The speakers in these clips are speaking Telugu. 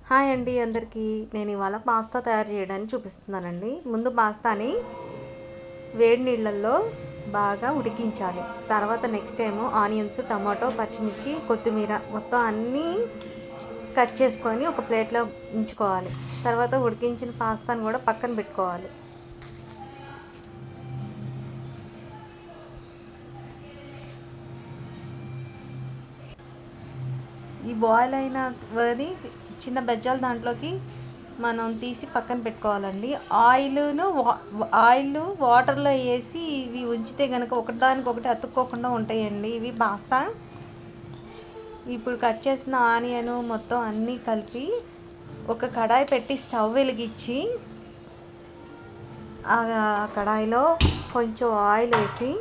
హాయ్ అండి అందరికీ. నేను ఇవాళ పాస్తా తయారు చేయడానికి చూపిస్తున్నానండి. ముందు పాస్తాని వేడి నీళ్ళల్లో బాగా ఉడికించాలి. తర్వాత నెక్స్ట్ ఏమో ఆనియన్స్, టమాటో, పచ్చిమిర్చి, కొత్తిమీర మొత్తం అన్నీ కట్ చేసుకొని ఒక ప్లేట్లో ఉంచుకోవాలి. తర్వాత ఉడికించిన పాస్తాను కూడా పక్కన పెట్టుకోవాలి. ఈ బాయిల్ అయినది చిన్న బెజ్జాలు దాంట్లోకి మనం తీసి పక్కన పెట్టుకోవాలండి. ఆయిల్ వాటర్లో వేసి ఇవి ఉంచితే కనుక ఒకదానికొకటి అతుక్కోకుండా ఉంటాయండి. ఇవి పాస్తా. ఇప్పుడు కట్ చేసిన ఆనియన్ మొత్తం అన్నీ కలిపి ఒక కడాయి పెట్టి స్టవ్ వెలిగించి ఆ కడాయిలో కొంచెం ఆయిల్ వేసి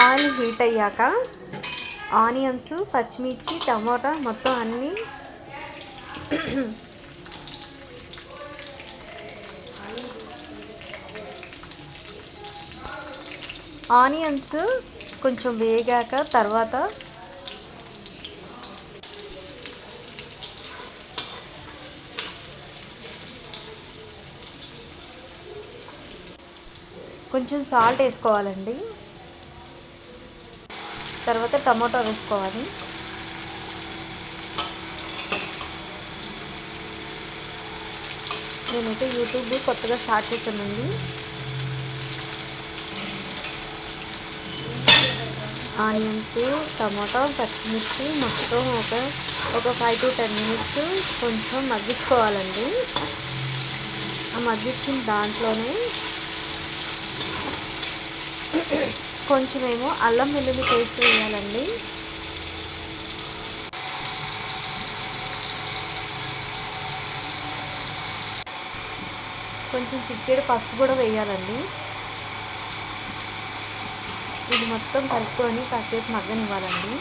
ఆయిల్ హీట్ అయ్యాక ఆనియన్స్, పచ్చిమిర్చి, టమోటా మొత్తం అన్నీ ఆనియన్స్ కొంచెం వేగాక తర్వాత కొంచెం సాల్ట్ వేసుకోవాలండి. తర్వాత టమాటో వేసుకోవాలి. నేనైతే యూట్యూబ్ కొత్తగా స్టార్ట్ చేశానండి. ఆనియన్స్, టమాటో, పచ్చిమిర్చి మొత్తం ఒక 5 to 10 minutes కొంచెం మగ్గించుకోవాలండి. ఆ మగ్గించిన దాంట్లోనే కొంచెమేమో అల్లం వెల్లుల్లి పేస్ట్ వేయాలండి. కొంచెం చిటికెడు పసుపు కూడా వేయాలండి. ఇది మొత్తం కలుపుకొని కాసేపు మగ్గనివ్వాలండి.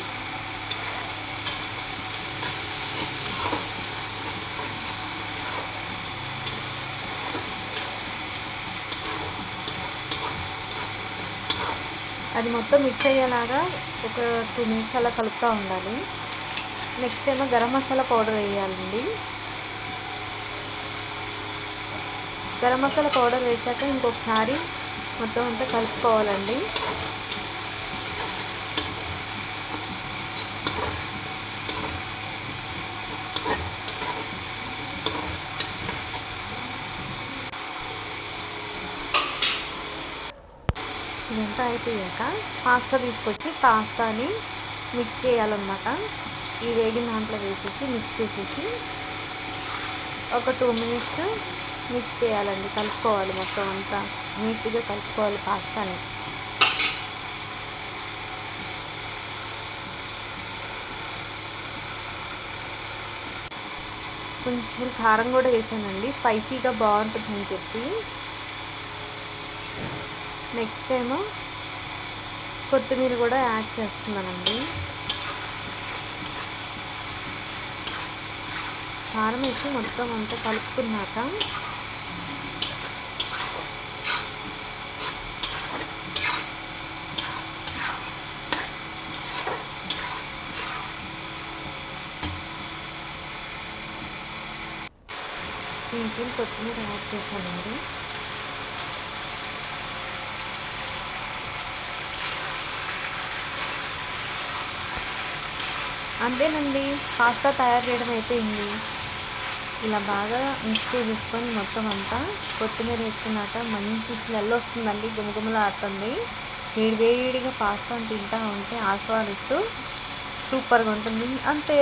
అది మొత్తం మిక్స్ అయ్యేలాగా ఒక 2 minutes అలా కలుపుతూ ఉండాలి. నెక్స్ట్ ఏమో గరం మసాలా పౌడర్ వేయాలండి. గరం మసాలా పౌడర్ వేసాక ఇంకొకసారి మొత్తం అంతా కలుపుకోవాలండి. ఇదంతా అయిపోయాక పాస్తా తీసుకొచ్చి పాస్తాని మిక్స్ చేయాలన్నమాట. ఈ వేడిన దాంట్లో వేసేసి మిక్స్ చేసేసి ఒక 2 minutes మిక్స్ చేయాలండి. కలుపుకోవాలి, మొత్తం అంతా నీట్గా కలుపుకోవాలి పాస్తాని. కొంచెం కారం కూడా వేసానండి, స్పైసీగా బాగుంటుందని చెప్పి. నెక్స్ట్ ఏమో కొత్తిమీర కూడా యాడ్ చేస్తున్నానండి. కారం వేసి మొత్తం అంతా కలుపుకున్నాక ఇంట్లో కొత్తిమీర యాడ్ చేశానండి. అంతేనండి, పాస్తా తయారు చేయడం అయిపోయింది. ఇలా బాగా మిక్స్ చేసేసుకొని మొత్తం అంతా కొత్తిమీర వేసుకున్నాక మంచి స్మెల్ వస్తుందండి, గుమగుమలాడుతుంది. వేడివేడిగా పాస్తాను తింటూ ఉంటే ఆస్వాదిస్తూ సూపర్గా ఉంటుంది. అంతే.